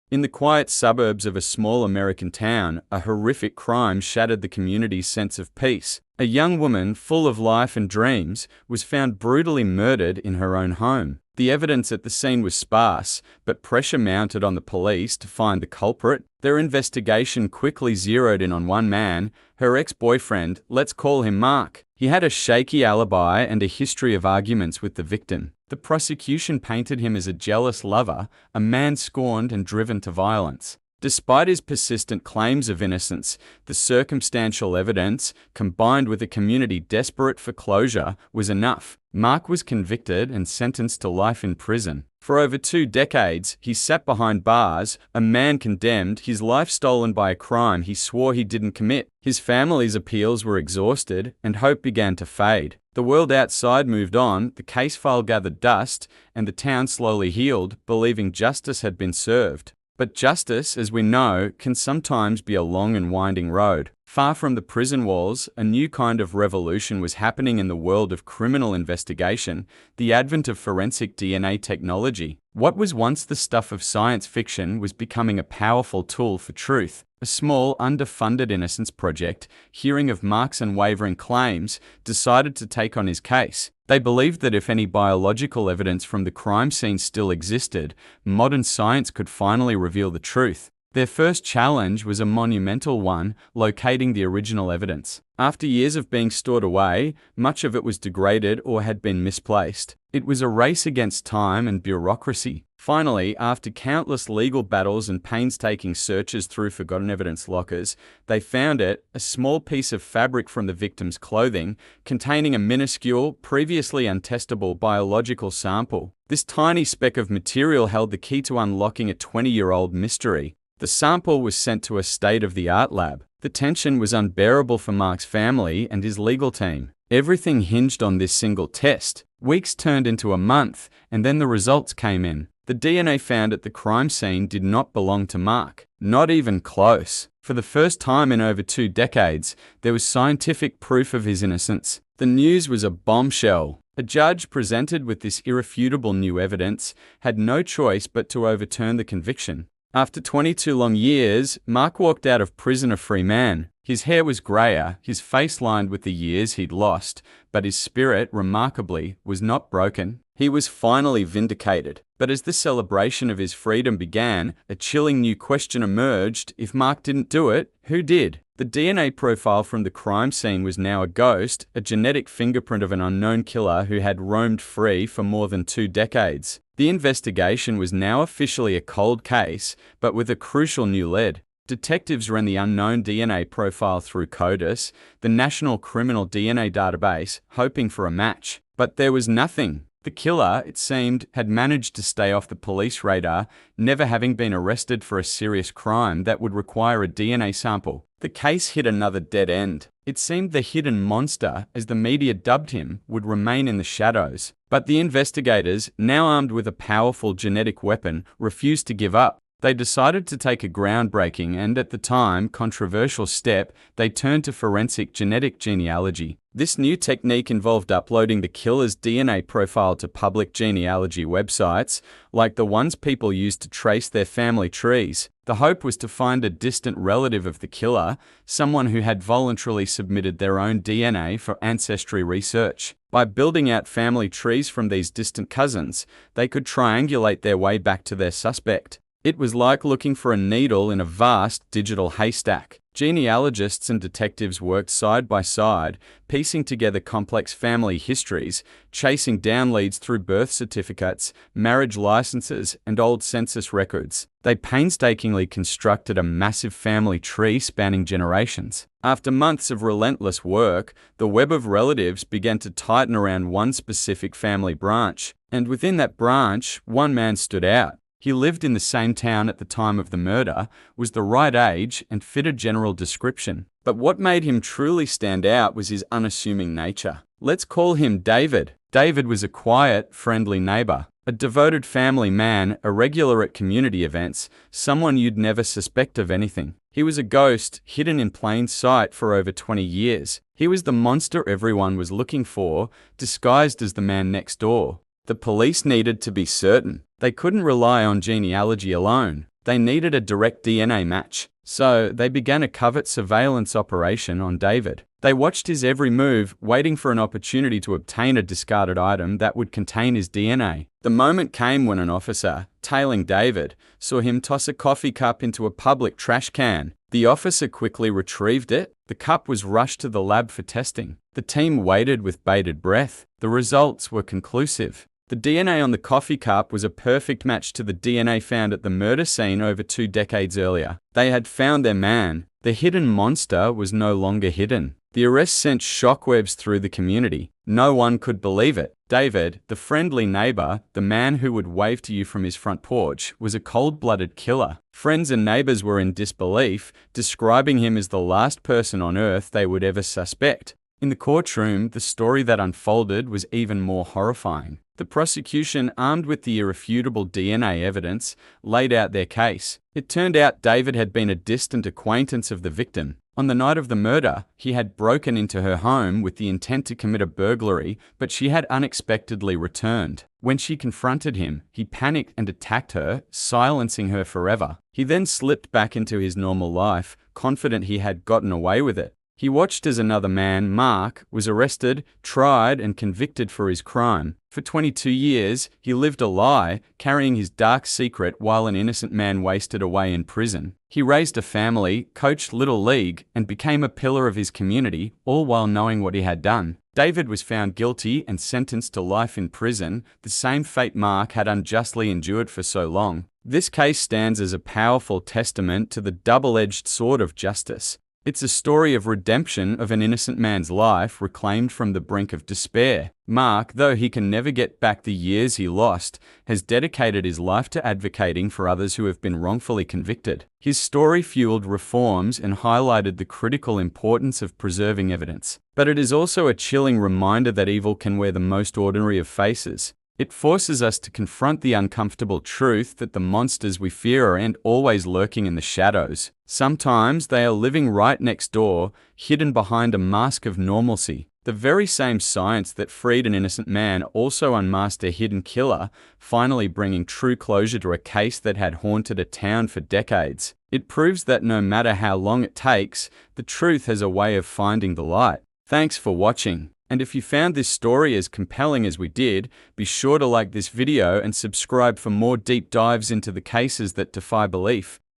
In the quiet suburbs of a small American town, a horrific crime shattered the community's sense of peace. A young woman, full of life and dreams, was found brutally murdered in her own home. The evidence at the scene was sparse, but pressure mounted on the police to find the culprit. Their investigation quickly zeroed in on one man, her ex-boyfriend. Let's call him Mark. He had a shaky alibi and a history of arguments with the victim. The prosecution painted him as a jealous lover, a man scorned and driven to violence. Despite his persistent claims of innocence, the circumstantial evidence, combined with a community desperate for closure, was enough. Mark was convicted and sentenced to life in prison. For over 2 decades, he sat behind bars, a man condemned, his life stolen by a crime he swore he didn't commit. His family's appeals were exhausted, and hope began to fade. The world outside moved on, the case file gathered dust, and the town slowly healed, believing justice had been served. But justice, as we know, can sometimes be a long and winding road. Far from the prison walls, a new kind of revolution was happening in the world of criminal investigation, the advent of forensic DNA technology. What was once the stuff of science fiction was becoming a powerful tool for truth. A small, underfunded innocence project, hearing of Mark's unwavering claims, decided to take on his case. They believed that if any biological evidence from the crime scene still existed, modern science could finally reveal the truth. Their first challenge was a monumental one, locating the original evidence. After years of being stored away, much of it was degraded or had been misplaced. It was a race against time and bureaucracy. Finally, after countless legal battles and painstaking searches through forgotten evidence lockers, they found it, a small piece of fabric from the victim's clothing, containing a minuscule, previously untestable biological sample. This tiny speck of material held the key to unlocking a 20-year-old mystery. The sample was sent to a state-of-the-art lab. The tension was unbearable for Mark's family and his legal team. Everything hinged on this single test. Weeks turned into a month, and then the results came in. The DNA found at the crime scene did not belong to Mark. Not even close. For the first time in over 2 decades, there was scientific proof of his innocence. The news was a bombshell. A judge presented with this irrefutable new evidence had no choice but to overturn the conviction. After 22 long years, Mark walked out of prison a free man. His hair was grayer, his face lined with the years he'd lost, but his spirit, remarkably, was not broken. He was finally vindicated. But as the celebration of his freedom began, a chilling new question emerged. If Mark didn't do it, who did? The DNA profile from the crime scene was now a ghost, a genetic fingerprint of an unknown killer who had roamed free for more than 2 decades. The investigation was now officially a cold case, but with a crucial new lead. Detectives ran the unknown DNA profile through CODIS, the National Criminal DNA Database, hoping for a match. But there was nothing. The killer, it seemed, had managed to stay off the police radar, never having been arrested for a serious crime that would require a DNA sample. The case hit another dead end. It seemed the hidden monster, as the media dubbed him, would remain in the shadows. But the investigators, now armed with a powerful genetic weapon, refused to give up. They decided to take a groundbreaking and, at the time, controversial step. They turned to forensic genetic genealogy. This new technique involved uploading the killer's DNA profile to public genealogy websites, like the ones people use to trace their family trees. The hope was to find a distant relative of the killer, someone who had voluntarily submitted their own DNA for ancestry research. By building out family trees from these distant cousins, they could triangulate their way back to their suspect. It was like looking for a needle in a vast digital haystack. Genealogists and detectives worked side by side, piecing together complex family histories, chasing down leads through birth certificates, marriage licenses, and old census records. They painstakingly constructed a massive family tree spanning generations. After months of relentless work, the web of relatives began to tighten around one specific family branch. And within that branch, one man stood out. He lived in the same town at the time of the murder, was the right age, and fit a general description. But what made him truly stand out was his unassuming nature. Let's call him David. David was a quiet, friendly neighbor, a devoted family man, a regular at community events, someone you'd never suspect of anything. He was a ghost, hidden in plain sight for over 20 years. He was the monster everyone was looking for, disguised as the man next door. The police needed to be certain. They couldn't rely on genealogy alone. They needed a direct DNA match, so they began a covert surveillance operation on David. They watched his every move, waiting for an opportunity to obtain a discarded item that would contain his DNA. The moment came when an officer, tailing David, saw him toss a coffee cup into a public trash can. The officer quickly retrieved it. The cup was rushed to the lab for testing. The team waited with bated breath. The results were conclusive. The DNA on the coffee cup was a perfect match to the DNA found at the murder scene over 2 decades earlier. They had found their man. The hidden monster was no longer hidden. The arrest sent shockwaves through the community. No one could believe it. David, the friendly neighbor, the man who would wave to you from his front porch, was a cold-blooded killer. Friends and neighbors were in disbelief, describing him as the last person on earth they would ever suspect. In the courtroom, the story that unfolded was even more horrifying. The prosecution, armed with the irrefutable DNA evidence, laid out their case. It turned out David had been a distant acquaintance of the victim. On the night of the murder, he had broken into her home with the intent to commit a burglary, but she had unexpectedly returned. When she confronted him, he panicked and attacked her, silencing her forever. He then slipped back into his normal life, confident he had gotten away with it. He watched as another man, Mark, was arrested, tried, and convicted for his crime. For 22 years, he lived a lie, carrying his dark secret while an innocent man wasted away in prison. He raised a family, coached Little League, and became a pillar of his community, all while knowing what he had done. David was found guilty and sentenced to life in prison, the same fate Mark had unjustly endured for so long. This case stands as a powerful testament to the double-edged sword of justice. It's a story of redemption of an innocent man's life reclaimed from the brink of despair. Mark, though he can never get back the years he lost, has dedicated his life to advocating for others who have been wrongfully convicted. His story fueled reforms and highlighted the critical importance of preserving evidence. But it is also a chilling reminder that evil can wear the most ordinary of faces. It forces us to confront the uncomfortable truth that the monsters we fear aren't always lurking in the shadows. Sometimes they are living right next door, hidden behind a mask of normalcy. The very same science that freed an innocent man also unmasked a hidden killer, finally bringing true closure to a case that had haunted a town for decades. It proves that no matter how long it takes, the truth has a way of finding the light. Thanks for watching. And if you found this story as compelling as we did, be sure to like this video and subscribe for more deep dives into the cases that defy belief.